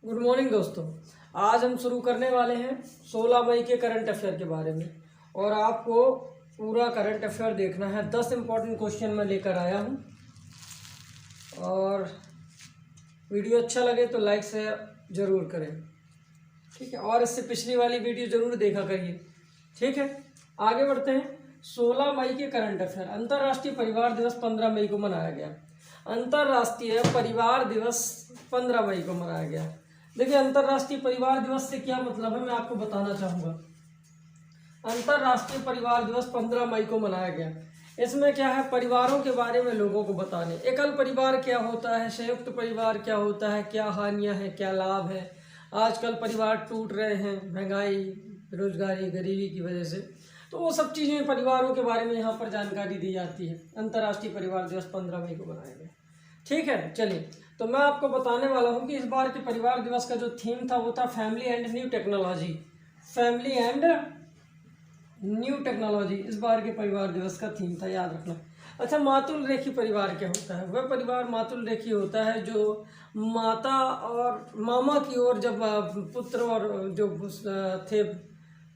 Good morning दोस्तों। आज हम शुरू करने वाले हैं 16 मई के करंट अफेयर के बारे में और आपको पूरा करंट अफेयर देखना है। 10 इम्पॉर्टेंट क्वेश्चन मैं लेकर आया हूं और वीडियो अच्छा लगे तो लाइक से ज़रूर करें, ठीक है। और इससे पिछली वाली वीडियो ज़रूर देखा करिए, ठीक है। आगे बढ़ते हैं। 16 मई के करंट अफेयर। अंतर्राष्ट्रीय परिवार दिवस 15 मई को मनाया गया। अंतर्राष्ट्रीय परिवार दिवस 15 मई को मनाया गया। देखिए, अंतर्राष्ट्रीय परिवार दिवस से क्या मतलब है मैं आपको बताना चाहूँगा। अंतर्राष्ट्रीय परिवार दिवस 15 मई को मनाया गया। इसमें क्या है, परिवारों के बारे में लोगों को बताने। एकल परिवार क्या होता है, संयुक्त परिवार क्या होता है, क्या हानियाँ हैं, क्या लाभ है। आजकल परिवार टूट रहे हैं महंगाई, बेरोजगारी, गरीबी की वजह से, तो वो सब चीज़ें परिवारों के बारे में यहाँ पर जानकारी दी जाती है। अंतर्राष्ट्रीय परिवार दिवस 15 मई को मनाया गया, ठीक है। चलिए, तो मैं आपको बताने वाला हूँ कि इस बार के परिवार दिवस का जो थीम था वो था family and new technology. Family and new technology इस बार के परिवार दिवस का थीम था, याद रखना। अच्छा, मातुल रेखी परिवार क्या होता है? वह परिवार मातुल रेखी होता है जो माता और मामा की ओर जब पुत्र और जो थे,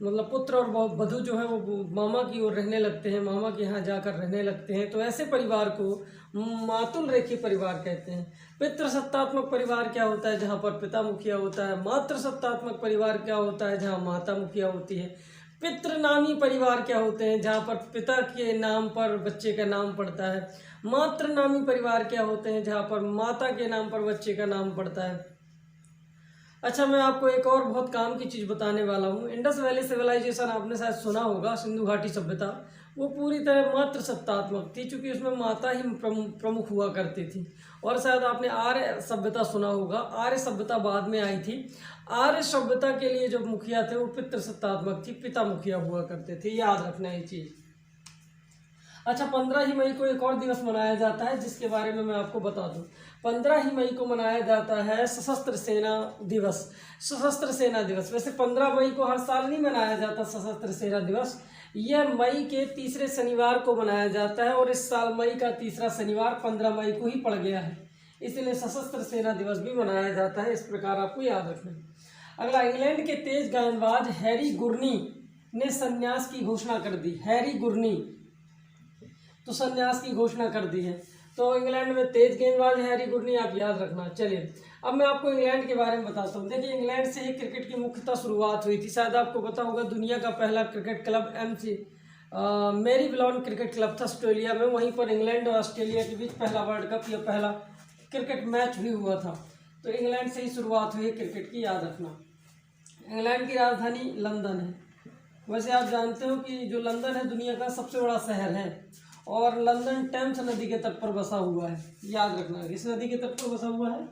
मतलब पुत्र और वधू जो है वो मामा की ओर रहने लगते हैं, मामा के यहाँ जाकर रहने लगते हैं, तो ऐसे परिवार को मातुल रेखी परिवार कहते हैं। पितृसत्तात्मक परिवार क्या होता है, जहाँ पर पिता मुखिया होता है। मातृसत्तात्मक परिवार क्या होता है, जहाँ माता मुखिया होती है। पितृनामी परिवार क्या होते हैं, जहाँ पर पिता के नाम पर बच्चे का नाम पड़ता है। मातृनामी परिवार क्या होते हैं, जहाँ पर माता के नाम पर बच्चे का नाम पड़ता है। अच्छा, मैं आपको एक और बहुत काम की चीज़ बताने वाला हूँ। इंडस वैली सिविलाइजेशन आपने शायद सुना होगा, सिंधु घाटी सभ्यता, वो पूरी तरह मातृसत्तात्मक थी, चूँकि उसमें माता ही प्रमुख हुआ करती थी। और शायद आपने आर्य सभ्यता सुना होगा, आर्य सभ्यता बाद में आई थी। आर्य सभ्यता के लिए जो मुखिया थे वो पितृसत्तात्मक थी, पिता मुखिया हुआ करते थे, याद रखना ये चीज़। अच्छा, 15 ही मई को एक और दिवस मनाया जाता है जिसके बारे में मैं आपको बता दूं। 15 ही मई को मनाया जाता है सशस्त्र सेना दिवस। सशस्त्र सेना दिवस, वैसे 15 मई को हर साल नहीं मनाया जाता सशस्त्र सेना दिवस, यह मई के तीसरे शनिवार को मनाया जाता है और इस साल मई का तीसरा शनिवार 15 मई को ही पड़ गया है, इसलिए सशस्त्र सेना दिवस भी मनाया जाता है। इस प्रकार आपको याद रखना है। अगला, इंग्लैंड के तेज गेंदबाज हैरी गुरनी ने संन्यास की घोषणा कर दी। हैरी गुरनी तो संन्यास की घोषणा कर दी है। तो इंग्लैंड में तेज गेंदबाज हैरी गुरनी, आप याद रखना। चलिए, अब मैं आपको इंग्लैंड के बारे में बताता हूँ। देखिए, इंग्लैंड से ही क्रिकेट की मुख्यतः शुरुआत हुई थी। शायद आपको पता होगा, दुनिया का पहला क्रिकेट क्लब मैरीबिलॉन क्रिकेट क्लब था ऑस्ट्रेलिया में। वहीं पर इंग्लैंड और ऑस्ट्रेलिया के बीच पहला वर्ल्ड कप या पहला क्रिकेट मैच भी हुआ था। तो इंग्लैंड से ही शुरुआत हुई है क्रिकेट की, याद रखना। इंग्लैंड की राजधानी लंदन है। वैसे आप जानते हो कि जो लंदन है दुनिया का सबसे बड़ा शहर है और लंदन टेम्स नदी के तट पर बसा हुआ है, याद रखना। इस नदी के तट पर बसा हुआ है,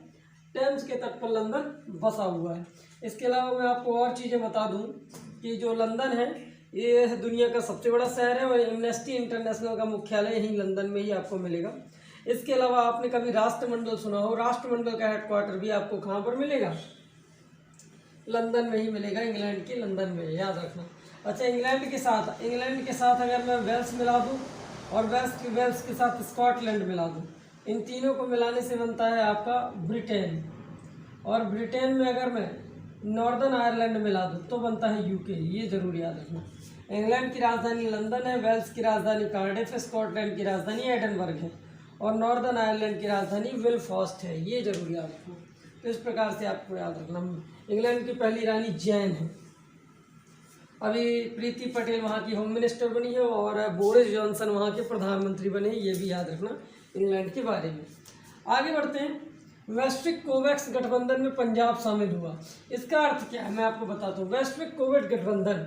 टेम्स के तट पर लंदन बसा हुआ है। इसके अलावा मैं आपको और चीज़ें बता दूं कि जो लंदन है ये दुनिया का सबसे बड़ा शहर है और एमनेस्टी इंटरनेशनल का मुख्यालय यहीं लंदन में ही आपको मिलेगा। इसके अलावा आपने कभी राष्ट्रमंडल सुना हो, राष्ट्रमंडल का हेडक्वार्टर भी आपको कहाँ पर मिलेगा? लंदन में ही मिलेगा, इंग्लैंड के लंदन में, याद रखना। अच्छा, इंग्लैंड के साथ अगर मैं वेल्स मिला दूँ और वेल्स के साथ स्कॉटलैंड मिला दूँ, इन तीनों को मिलाने से बनता है आपका ब्रिटेन। और ब्रिटेन में अगर मैं नॉर्दर्न आयरलैंड मिला दूँ तो बनता है यूके, ये जरूर याद रखना। इंग्लैंड की राजधानी लंदन है, वेल्स की राजधानी कार्डिफ है, स्कॉटलैंड की राजधानी एडनबर्ग है और नॉर्दर्न आयरलैंड की राजधानी बेलफास्ट है, ये जरूर याद रखना। तो इस प्रकार से आपको याद रखना। इंग्लैंड की पहली रानी जैन है। अभी प्रीति पटेल वहाँ की होम मिनिस्टर बनी है और बोरिस जॉनसन वहाँ के प्रधानमंत्री बने हैं, ये भी याद रखना इंग्लैंड के बारे में। आगे बढ़ते हैं। वैश्विक कोवैक्स गठबंधन में पंजाब शामिल हुआ। इसका अर्थ क्या है मैं आपको बताता हूँ। वैश्विक कोविड गठबंधन,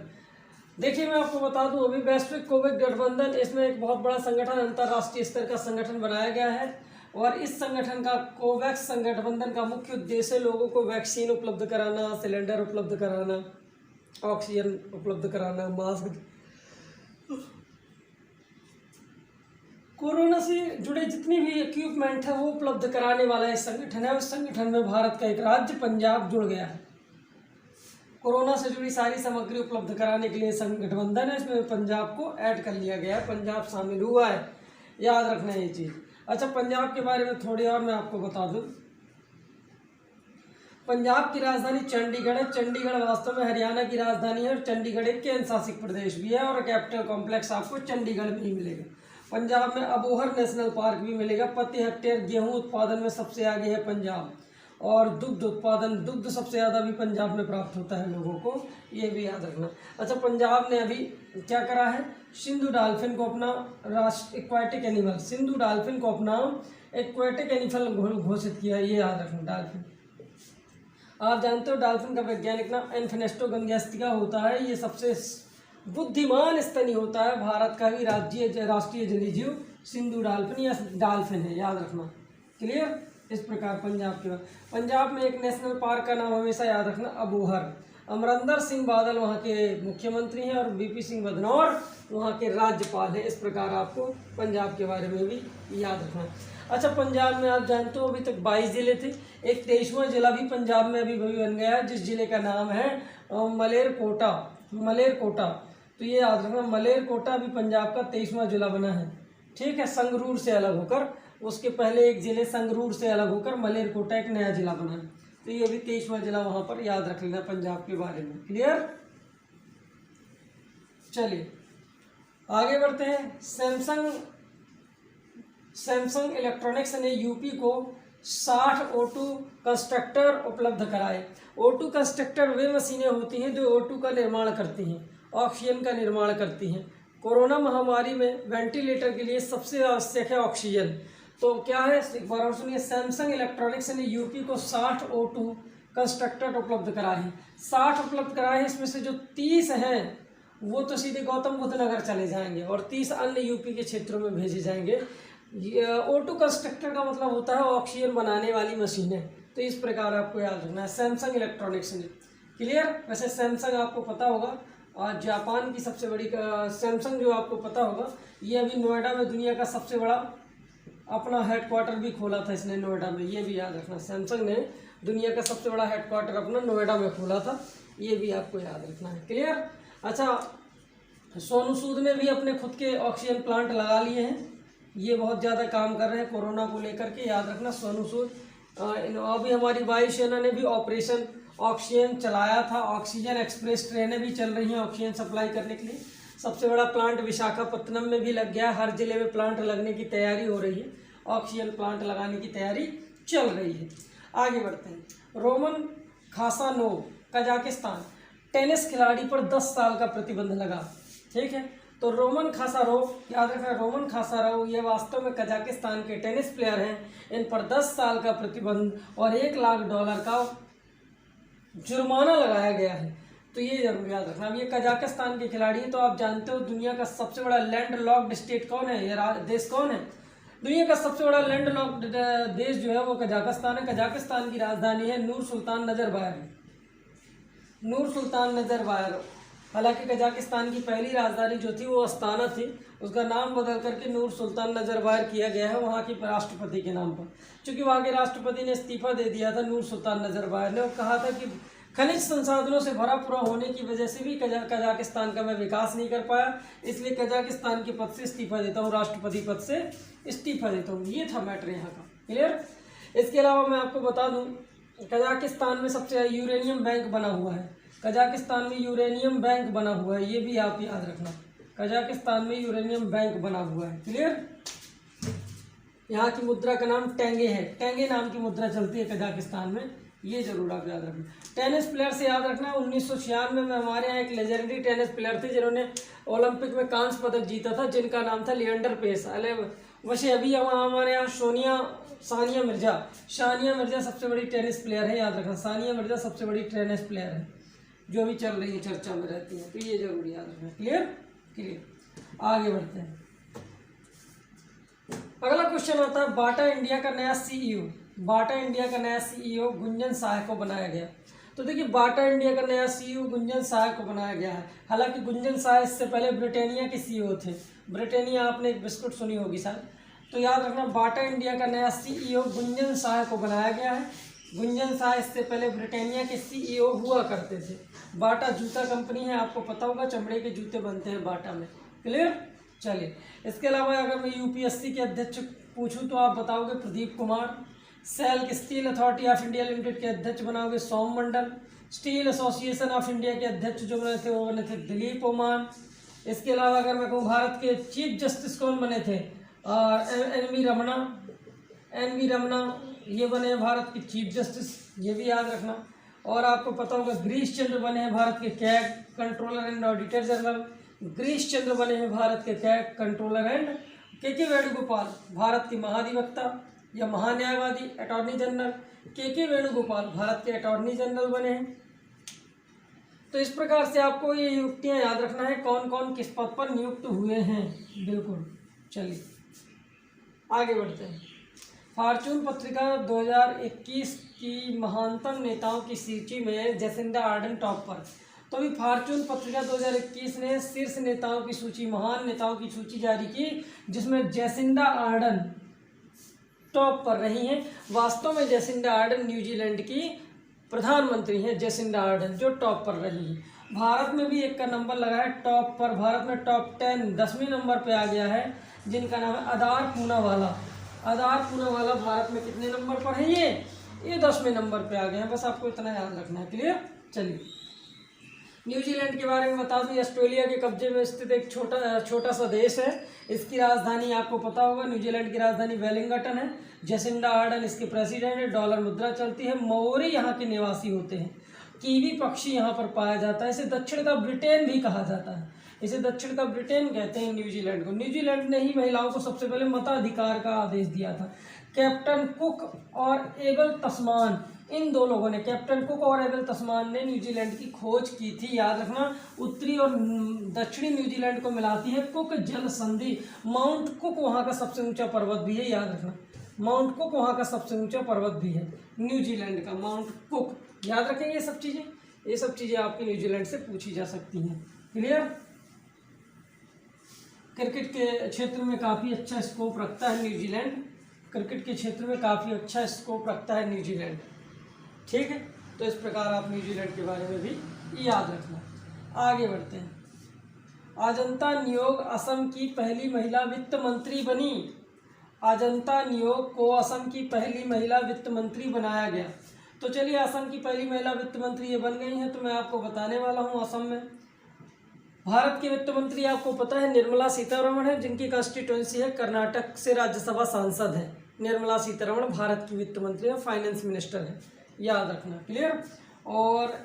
देखिए मैं आपको बता दूं, अभी वैश्विक कोविड गठबंधन, इसमें एक बहुत बड़ा संगठन, अंतर्राष्ट्रीय स्तर का संगठन बनाया गया है और इस संगठन का, कोवैक्स गठबंधन का मुख्य उद्देश्य लोगों को वैक्सीन उपलब्ध कराना, सिलेंडर उपलब्ध कराना, ऑक्सीजन उपलब्ध कराना, मास्क, कोरोना से जुड़े जितनी भी इक्विपमेंट है वो उपलब्ध कराने वाला एक संगठन है। उस संगठन में भारत का एक राज्य पंजाब जुड़ गया है। कोरोना से जुड़ी सारी सामग्री उपलब्ध कराने के लिए गठबंधन है, इसमें पंजाब को ऐड कर लिया गया है, पंजाब शामिल हुआ है, याद रखना ये चीज़। अच्छा, पंजाब के बारे में थोड़ी और मैं आपको बता दूं। पंजाब की राजधानी चंडीगढ़ है। चंडीगढ़ वास्तव में हरियाणा की राजधानी है और चंडीगढ़ एक केंद्र शासित प्रदेश भी है और कैपिटल कॉम्प्लेक्स आपको चंडीगढ़ में ही मिलेगा। पंजाब में अबोहर नेशनल पार्क भी मिलेगा। प्रति हेक्टेयर गेहूं उत्पादन में सबसे आगे है पंजाब और दुग्ध उत्पादन, दुग्ध सबसे ज़्यादा भी पंजाब में प्राप्त होता है लोगों को, ये भी याद रखना। अच्छा, पंजाब ने अभी क्या करा है, सिंधु डॉल्फिन को अपना राष्ट्र एक्वाटिक एनिमल, सिंधु डॉल्फिन को अपना एक्वाटिक एनिमल घोषित किया है, ये याद रखना। डॉल्फिन आप जानते हो डॉल्फिन का वैज्ञानिक नाम एन्थनेस्टो गंगेस्टिका होता है। ये सबसे बुद्धिमान स्तनी होता है। भारत का भी राष्ट्रीय जलीय जीव सिंधु डॉल्फिन या डॉल्फिन है, याद रखना। क्लियर। इस प्रकार पंजाब में एक नेशनल पार्क का नाम हमेशा याद रखना, अबोहर। अमरिंदर सिंह बादल वहाँ के मुख्यमंत्री हैं और वीपी सिंह बदनौर वहाँ के राज्यपाल हैं। इस प्रकार आपको पंजाब के बारे में भी याद रखना। अच्छा, पंजाब में आप जानते हो अभी तक 22 जिले थे। एक 23वां जिला भी पंजाब में अभी बन गया है, जिस जिले का नाम है मलेरकोटा। मलेरकोटा, तो ये याद रखना, मलेरकोटा भी पंजाब का 23वां जिला बना है। ठीक है, संगरूर से अलग होकर, उसके पहले एक जिले संगरूर से अलग होकर मलेरकोटा एक नया जिला बना है। तो ये भी 23वां जिला वहाँ पर याद रख लेना पंजाब के बारे में। क्लियर। चलिए आगे बढ़ते हैं। सैमसंग इलेक्ट्रॉनिक्स ने यूपी को 60 O2 कंस्ट्रक्टर उपलब्ध कराए। O2 कंस्ट्रक्टर वे मशीनें होती हैं जो O2 का निर्माण करती हैं, ऑक्सीजन का निर्माण करती हैं। कोरोना महामारी में वेंटिलेटर के लिए सबसे आवश्यक है ऑक्सीजन। तो क्या है, एक बार और सुनिए, सैमसंग इलेक्ट्रॉनिक्स ने यूपी को 60 O2 कंस्ट्रक्टर उपलब्ध कराए हैं। 60 उपलब्ध कराए हैं, इसमें से जो 30 हैं वो तो सीधे गौतम बुद्ध नगर चले जाएंगे और 30 अन्य यूपी के क्षेत्रों में भेजे जाएंगे। O2 कंस्ट्रक्टर का मतलब होता है ऑक्सीजन बनाने वाली मशीनें। तो इस प्रकार आपको याद रखना है सैमसंग इलेक्ट्रॉनिक्स ने। क्लियर। वैसे सैमसंग आपको पता होगा और जापान की सबसे बड़ी सैमसंग जो आपको पता होगा, ये अभी नोएडा में दुनिया का सबसे बड़ा अपना हेडक्वार्टर भी खोला था इसने नोएडा में, ये भी याद रखना। सैमसंग ने दुनिया का सबसे बड़ा हेडक्वार्टर अपना नोएडा में खोला था, ये भी आपको याद रखना है। क्लियर। अच्छा, सोनू सूद ने भी अपने खुद के ऑक्सीजन प्लांट लगा लिए हैं, ये बहुत ज़्यादा काम कर रहे हैं कोरोना को लेकर के, याद रखना। सोनू सूद अभी हमारी वायुसेना ने भी ऑपरेशन ऑक्सीजन चलाया था। ऑक्सीजन एक्सप्रेस ट्रेनें भी चल रही हैं ऑक्सीजन सप्लाई करने के लिए। सबसे बड़ा प्लांट विशाखापत्तनम में भी लग गया है, हर जिले में प्लांट लगने की तैयारी हो रही है, ऑक्सीजन प्लांट लगाने की तैयारी चल रही है। आगे बढ़ते हैं। रोमन खासानोव, कजाकिस्तान, टेनिस खिलाड़ी पर 10 साल का प्रतिबंध लगा। ठीक है, तो रोमन खासारोव, याद रखना, रोमन खासारोव ये वास्तव में कजाकिस्तान के टेनिस प्लेयर हैं। इन पर 10 साल का प्रतिबंध और $1 लाख का जुर्माना लगाया गया है। तो ये जरूर याद रखना। अब ये कजाकिस्तान के खिलाड़ी हैं, तो आप जानते हो दुनिया का सबसे बड़ा लैंड लॉक्ड स्टेट कौन है, ये देश कौन है? दुनिया का सबसे बड़ा लैंड लॉक्ड देश जो है वो कजाकिस्तान है। कजाकिस्तान की राजधानी है नूर सुल्तान नजरबायर। नूर सुल्तान नजरबायर। हालांकि कजाकिस्तान की पहली राजधानी जो थी वो अस्ताना थी, उसका नाम बदल करके नूर सुल्तान नजरबायर किया गया है वहाँ की राष्ट्रपति के नाम पर। चूँकि वहाँ के राष्ट्रपति ने इस्तीफा दे दिया था नूर सुल्तान नजरबायर ने, और कहा था कि खनिज संसाधनों से भरा पूरा होने की वजह से भी कजाकिस्तान का मैं विकास नहीं कर पाया, इसलिए कजाकिस्तान के पद से इस्तीफा देता हूँ, राष्ट्रपति पद से इस्तीफा देता हूँ। ये था मैटर यहाँ का। क्लियर। इसके अलावा मैं आपको बता दूँ, कजाकिस्तान में सबसे यूरेनियम बैंक बना हुआ है। कजाकिस्तान में यूरेनियम बैंक बना हुआ है, ये भी आप याद रखना। कजाकिस्तान में यूरेनियम बैंक बना हुआ है। क्लियर। यहाँ की मुद्रा का नाम टेंगे है, टेंगे नाम की मुद्रा चलती है कजाकिस्तान में, ये जरूर आप याद रखना। टेनिस प्लेयर से याद रखना, 1996 में हमारे यहाँ एक लेजेंडरी टेनिस प्लेयर थे जिन्होंने ओलंपिक में कांस्य पदक जीता था, जिनका नाम था लिएंडर पेस। वैसे अभी हमारे यहाँ सानिया मिर्जा सबसे बड़ी टेनिस प्लेयर है, याद रखना। सानिया मिर्जा सबसे बड़ी टेनिस प्लेयर है जो भी चल रही है, चर्चा में रहती है, तो ये जरूर याद रखना। क्लियर। आगे बढ़ते हैं। अगला क्वेश्चन आता है, बाटा इंडिया का नया सीईओ। बाटा इंडिया का नया सीईओ गुंजन साह को बनाया गया। तो देखिए, बाटा इंडिया का नया सीईओ गुंजन साह को बनाया गया है। हालांकि गुंजन साह इससे पहले ब्रिटानिया के सीईओ थे। ब्रिटानिया आपने एक बिस्कुट सुनी होगी शायद, तो याद रखना बाटा इंडिया का नया सीईओ गुंजन साह को बनाया गया है। गुंजन साह इससे पहले ब्रिटानिया के सीईओ हुआ करते थे। बाटा जूता कंपनी है, आपको पता होगा, चमड़े के जूते बनते हैं बाटा में। क्लियर। चलिए, इसके अलावा अगर मैं यूपीएससी के अध्यक्ष पूछूं तो आप बताओगे Pradeep Kumar. SAIL steel authority of India limited के अध्यक्ष बनाओगे Som Mandal. Steel association of India के अध्यक्ष जो बने थे वो बने थे दिलीप ओमान। इसके अलावा अगर मैं कहूँ भारत के चीफ जस्टिस कौन बने थे, एन वी रमना ये बने हैं भारत के चीफ जस्टिस, ये भी याद रखना। और आपको पता होगा गिरीश चंद्र बने हैं भारत के CAG controller and auditor general. Girish Chandra बने हैं भारत के कैग कंट्रोलर एंड के वेणुगोपाल भारत के महाधिवक्ता या महान्यायवादी अटॉर्नी जनरल। के वेणुगोपाल भारत के अटॉर्नी जनरल बने हैं। तो इस प्रकार से आपको ये नियुक्तियां याद रखना है, कौन कौन किस पद पर नियुक्त हुए हैं। बिल्कुल, चलिए आगे बढ़ते हैं। फॉर्च्यून पत्रिका 2021 की महानतम नेताओं की सूची में जेसिंडा आर्डन टॉप पर। तो अभी फॉर्च्यून पत्रिका 2021 ने शीर्ष नेताओं की सूची, महान नेताओं की सूची जारी की, जिसमें जेसिंडा आर्डन टॉप पर रही हैं। वास्तव में जेसिंडा आर्डन न्यूजीलैंड की प्रधानमंत्री हैं, जेसिंडा आर्डन जो टॉप पर रही है। भारत में भी एक का नंबर लगा है टॉप पर, भारत में टॉप 10 10वें नंबर पे आ गया है, जिनका नाम है आधार पूनावाला। आधार पूनावाला भारत में कितने नंबर पर है, ये 10वें नंबर पे आ गए हैं। बस आपको इतना याद रखना है, क्लियर। चलिए न्यूजीलैंड के बारे में बता दूं, ऑस्ट्रेलिया के कब्जे में स्थित एक छोटा सा देश है। इसकी राजधानी आपको पता होगा, न्यूजीलैंड की राजधानी वेलिंगटन है। जेसिंडा आर्डन इसके प्रेसिडेंट है। डॉलर मुद्रा चलती है। मौरी यहाँ के निवासी होते हैं। कीवी पक्षी यहाँ पर पाया जाता है। इसे दक्षिण का ब्रिटेन भी कहा जाता है, इसे दक्षिण का ब्रिटेन कहते हैं न्यूजीलैंड को। न्यूजीलैंड ने ही महिलाओं को सबसे पहले मताधिकार का आदेश दिया था। कैप्टन कुक और एबल तस्मान, इन दो लोगों ने, कैप्टन कुक और एबल तस्मान ने न्यूजीलैंड की खोज की थी। याद रखना, उत्तरी और दक्षिणी न्यूजीलैंड को मिलाती है कुक जल संधि। माउंट कुक वहाँ का सबसे ऊंचा पर्वत भी है, याद रखना। माउंट कुक वहाँ का सबसे ऊंचा पर्वत भी है न्यूजीलैंड का, माउंट कुक। याद रखेंगे ये सब चीज़ें आपकी न्यूजीलैंड से पूछी जा सकती हैं, क्लियर। क्रिकेट के क्षेत्र में काफ़ी अच्छा स्कोप रखता है न्यूजीलैंड, क्रिकेट के क्षेत्र में काफ़ी अच्छा स्कोप रखता है न्यूजीलैंड, ठीक है। तो इस प्रकार आप न्यूजीलैंड के बारे में भी याद रखना। आगे बढ़ते हैं। अजंता नियोग असम की पहली महिला वित्त मंत्री बनी। अजंता नियोग को असम की पहली महिला वित्त मंत्री बनाया गया। तो चलिए, असम की पहली महिला वित्त मंत्री ये बन गई हैं, तो मैं आपको बताने वाला हूँ। असम में भारत के वित्त मंत्री आपको पता है निर्मला सीतारमण है, जिनकी कंस्टिट्यूंसी है कर्नाटक से राज्यसभा सांसद है। निर्मला सीतारमण भारत की वित्त मंत्री है, फाइनेंस मिनिस्टर है, याद रखना, क्लियर। और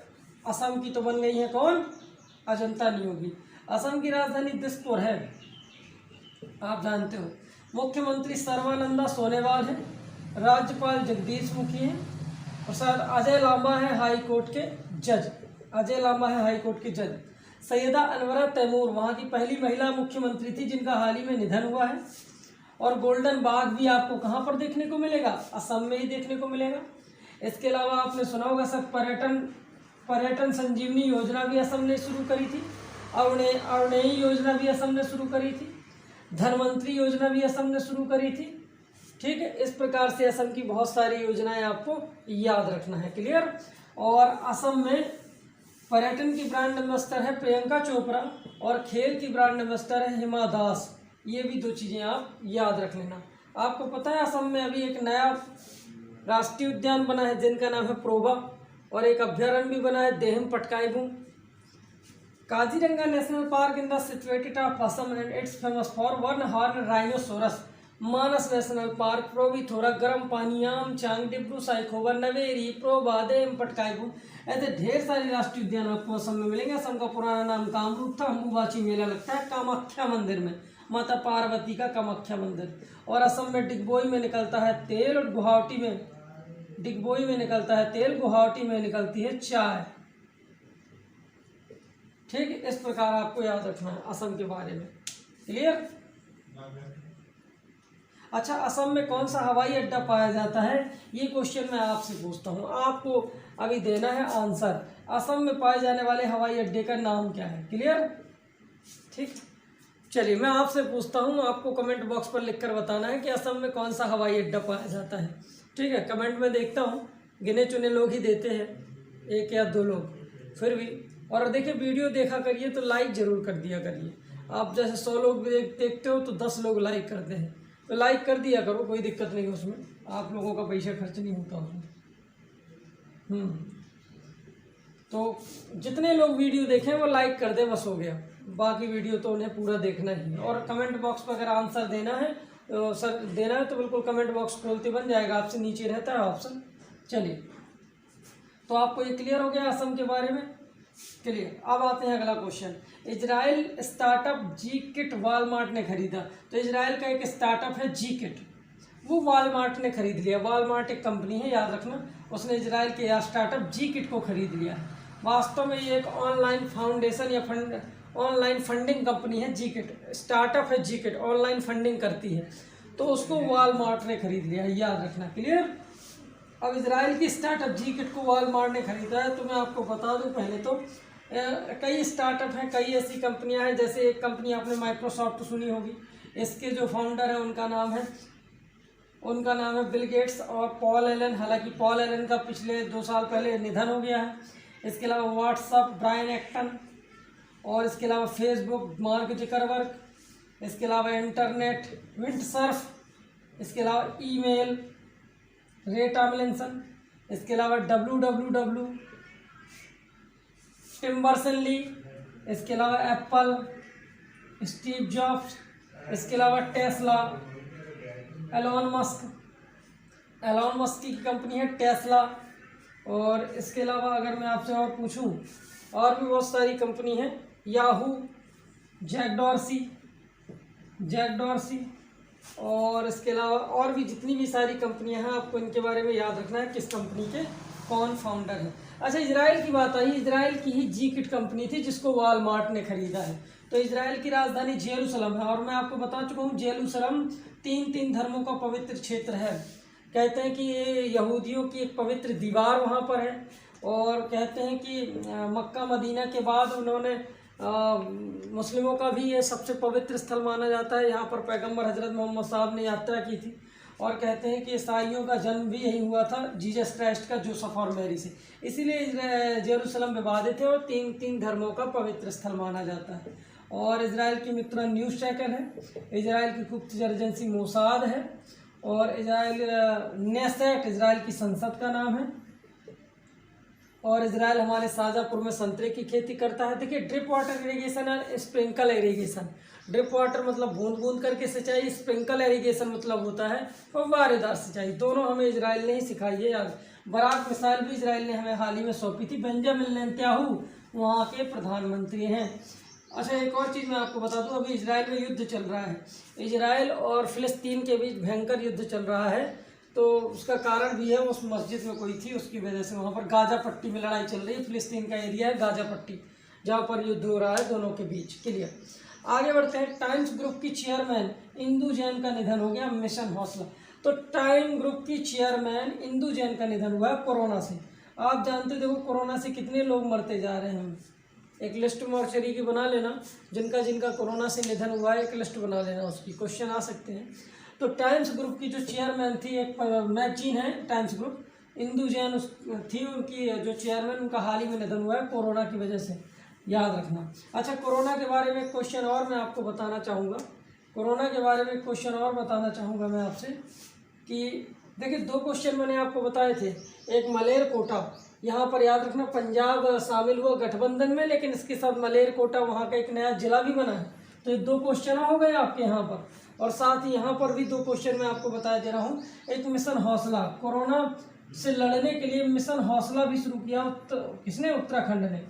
असम की तो बन गई है कौन, अजंता नियोगी। असम की राजधानी दिसपुर है, आप जानते हो। मुख्यमंत्री सर्बानंदा सोनोवाल है। राज्यपाल जगदीश मुखी हैं। और सर अजय लांबा है हाई कोर्ट के जज, अजय लांबा है हाई कोर्ट के जज। सैयदा अनवरा तैमूर वहाँ की पहली महिला मुख्यमंत्री थी, जिनका हाल ही में निधन हुआ है। और गोल्डन बाग भी आपको कहाँ पर देखने को मिलेगा, असम में ही देखने को मिलेगा। इसके अलावा आपने सुना होगा सर, पर्यटन संजीवनी योजना भी असम ने शुरू करी थी। अरुणेय योजना भी असम ने शुरू करी थी। धनवंतरी योजना भी असम ने शुरू करी थी, ठीक है। इस प्रकार से असम की बहुत सारी योजनाएं आपको याद रखना है, क्लियर। और असम में पर्यटन की ब्रांड एम्बेसडर है प्रियंका चोपड़ा और खेल की ब्रांड एम्बेसडर है हिमा दास। ये भी दो चीज़ें आप याद रख लेना। आपको पता है असम में अभी एक नया राष्ट्रीय उद्यान बना है, जिनका नाम है प्रोबा, और एक अभ्यारण्य भी बना है Dehing Patkai. Kaziranga national park in the situated of Assam and it's famous for one horn rhinoceros. Manas national park, Pobitora, Garampani, Amchang, Dibru Saikhowa, Nameri, प्रोबा, देहम पटकाईबू, ऐसे ढेर सारे राष्ट्रीय उद्यान आपको असम में मिलेंगे। असम का पुराना नाम कामरूप था। अम्बुबाची मेला लगता है कामाख्या मंदिर में, माता पार्वती का कामाख्या मंदिर। और असम में डिगबोई में निकलता है तेल, और गुवाहाटी में निकलता है तेल, गुवाहाटी में निकलती है चाय, ठीक है। इस प्रकार आपको याद रखना है असम के बारे में, क्लियर। अच्छा, असम में कौन सा हवाई अड्डा पाया जाता है, ये क्वेश्चन मैं आपसे पूछता हूँ, आपको अभी देना है आंसर। असम में पाए जाने वाले हवाई अड्डे का नाम क्या है, क्लियर, ठीक। चलिए मैं आपसे पूछता हूँ, आपको कमेंट बॉक्स पर लिखकर बताना है कि असम में कौन सा हवाई अड्डा पाया जाता है, ठीक है। कमेंट में देखता हूँ, गिने चुने लोग ही देते हैं, 1 या 2 लोग, फिर भी। और देखिए वीडियो देखा करिए तो लाइक ज़रूर कर दिया करिए। आप जैसे 100 लोग देखते हो तो 10 लोग लाइक करते हैं, तो लाइक कर दिया करो, कोई दिक्कत नहीं उसमें, आप लोगों का पैसा खर्च नहीं होता उसमें। तो जितने लोग वीडियो देखें वो लाइक कर दे, बस हो गया। बाकी वीडियो तो उन्हें पूरा देखना ही है। और कमेंट बॉक्स पर अगर आंसर देना है तो सर देना है तो बिल्कुल कमेंट बॉक्स खोलते बन जाएगा, आपसे नीचे रहता है ऑप्शन। चलिए, तो आपको ये क्लियर हो गया असम के बारे में। क्लियर। अब आते हैं अगला क्वेश्चन। इजराइल स्टार्टअप जी किट वालमार्ट ने खरीदा। तो इजराइल का एक स्टार्टअप है जी किट, वो वालमार्ट ने खरीद लिया। वालमार्ट एक कंपनी है, याद रखना, उसने इजराइल के स्टार्टअप जी किट को खरीद लिया। वास्तव में ये एक ऑनलाइन फाउंडेशन या ऑनलाइन फंडिंग कंपनी है। जी किट स्टार्टअप है, जी किट ऑनलाइन फंडिंग करती है, तो उसको वालमार्ट ने खरीद लिया, याद रखना। क्लियर। अब इजराइल की स्टार्टअप जी किट को वालमार्ट ने खरीदा है। तो मैं आपको बता दूं, पहले तो कई स्टार्टअप हैं, कई ऐसी कंपनियां हैं, जैसे एक कंपनी आपने माइक्रोसॉफ्ट सुनी होगी, इसके जो फाउंडर है उनका नाम है बिल गेट्स और पॉल एलन। हालांकि पॉल एलन का पिछले 2 साल पहले निधन हो गया है। इसके अलावा व्हाट्सअप ब्रायन एक्टन, और इसके अलावा फेसबुक मार्क जुकरबर्ग, इसके अलावा इंटरनेट विंडसर्फ, इसके अलावा ईमेल रे टॉमलिंसन, इसके अलावा WWW टिम बर्नर्स-ली, इसके अलावा एप्पल स्टीव जॉब्स, इसके अलावा टेस्ला एलोन मस्क की कंपनी है टेस्ला। और इसके अलावा अगर मैं आपसे और पूछूं, और भी बहुत सारी कंपनी है, याहू, जैक डॉर्सी, और इसके अलावा और भी जितनी भी सारी कंपनियां हैं, आपको इनके बारे में याद रखना है किस कंपनी के कौन फाउंडर है। अच्छा, इजराइल की बात आई। इजराइल की ही जी किट कंपनी थी जिसको वालमार्ट ने खरीदा है। तो इजराइल की राजधानी जेरूसलम है, और मैं आपको बता चुका हूँ जेरूसलम तीन धर्मों का पवित्र क्षेत्र है। कहते हैं कि ये यहूदियों की एक पवित्र दीवार वहाँ पर है, और कहते हैं कि मक्का मदीना के बाद उन्होंने मुस्लिमों का भी ये सबसे पवित्र स्थल माना जाता है। यहाँ पर पैगंबर हजरत मोहम्मद साहब ने यात्रा की थी, और कहते हैं कि ईसाइयों का जन्म भी यही हुआ था, जीसस क्राइस्ट का, जोसेफ और मैरी से। इसीलिए जेरूसलम विवादित है और तीन धर्मों का पवित्र स्थल माना जाता है। और इजराइल की मित्र न्यूज़ चैनल है, इजराइल की गुप्तचर एजेंसी मोसाद है, और नेसेट इजराइल की संसद का नाम है। और इजराइल हमारे शाहजहाँपुर में संतरे की खेती करता है। देखिए, ड्रिप वाटर इरिगेशन और स्प्रिंकल इरिगेशन। ड्रिप वाटर मतलब बूंद बूंद करके सिंचाई, स्प्रिंकल इरिगेशन मतलब होता है फव्वारेदार सिंचाई। दोनों हमें इजराइल ने ही सिखाई है। यार, बराक मिसाइल भी इजराइल ने हमें हाल ही में सौंपी थी। बेंजामिन नेतन्याहू वहाँ के प्रधानमंत्री हैं। अच्छा, एक और चीज़ मैं आपको बता दूं, अभी इजराइल में युद्ध चल रहा है। इजराइल और फिलिस्तीन के बीच भयंकर युद्ध चल रहा है। तो उसका कारण भी है, उस मस्जिद में कोई थी, उसकी वजह से वहाँ पर गाजा पट्टी में लड़ाई चल रही है। फिलिस्तीन का एरिया है गाजा पट्टी, जहाँ पर युद्ध हो रहा है दोनों के बीच। क्लियर। आगे बढ़ते हैं। टाइम्स ग्रुप की चेयरमैन इंदु जैन का निधन हो गया, मिशन हौसला। तो टाइम ग्रुप की चेयरमैन इंदु जैन का निधन हुआ है कोरोना से। आप जानते, देखो कोरोना से कितने लोग मरते जा रहे हैं। एक लिस्ट मॉर्चरी की बना लेना, जिनका कोरोना से निधन हुआ है, एक लिस्ट बना लेना, उसकी क्वेश्चन आ सकते हैं। तो टाइम्स ग्रुप की जो चेयरमैन थी, एक मैगजीन है टाइम्स ग्रुप, इंदु जैन थी उनकी जो चेयरमैन, उनका हाल ही में निधन हुआ है कोरोना की वजह से, याद रखना। अच्छा, कोरोना के बारे में क्वेश्चन और मैं आपको बताना चाहूँगा, मैं आपसे कि देखिए 2 क्वेश्चन मैंने आपको बताए थे। एक मलेरकोटा, यहाँ पर याद रखना पंजाब शामिल हुआ गठबंधन में, लेकिन इसके साथ मलेरकोटा वहाँ का एक नया जिला भी बना है। तो ये 2 क्वेश्चन हो गए आपके यहाँ पर, और साथ ही यहाँ पर भी 2 क्वेश्चन मैं आपको बता दे रहा हूँ। एक मिशन हौसला, कोरोना से लड़ने के लिए मिशन हौसला भी शुरू किया किसने? उत्तराखंड ने।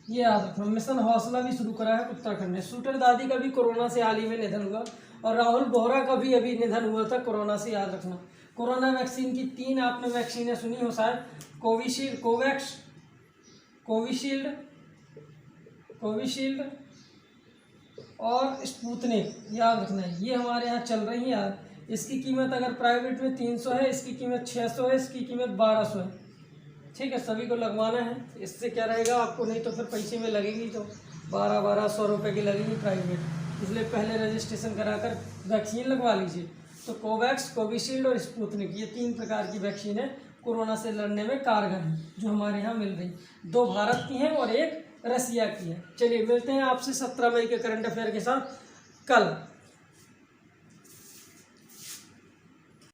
ये याद रखना, मिशन हौसला भी शुरू करा है उत्तराखंड ने। शूटर दादी का भी कोरोना से हाल ही में निधन हुआ, और राहुल बोहरा का भी अभी निधन हुआ था कोरोना से, याद रखना। कोरोना वैक्सीन की 3 आपने वैक्सीनें सुनी हो शायद, कोविशील्ड और स्पुतनिक, याद रखना है। ये हमारे यहाँ चल रही है यार। इसकी कीमत अगर प्राइवेट में 300 है, इसकी कीमत 600 है, इसकी कीमत 1200 है। ठीक है, सभी को लगवाना है। इससे क्या रहेगा आपको, नहीं तो फिर पैसे में लगेगी, तो 1200 रुपये की लगेगी प्राइवेट, इसलिए पहले रजिस्ट्रेशन कराकर वैक्सीन लगवा लीजिए। तो कोवैक्स, कोविशील्ड और स्पुतनिक, ये 3 प्रकार की वैक्सीन है कोरोना से लड़ने में कारगर है, जो हमारे यहाँ मिल रही। 2 भारत की हैं और 1 रसिया की है। चलिए, मिलते हैं आपसे 17 मई के करंट अफेयर के साथ कल।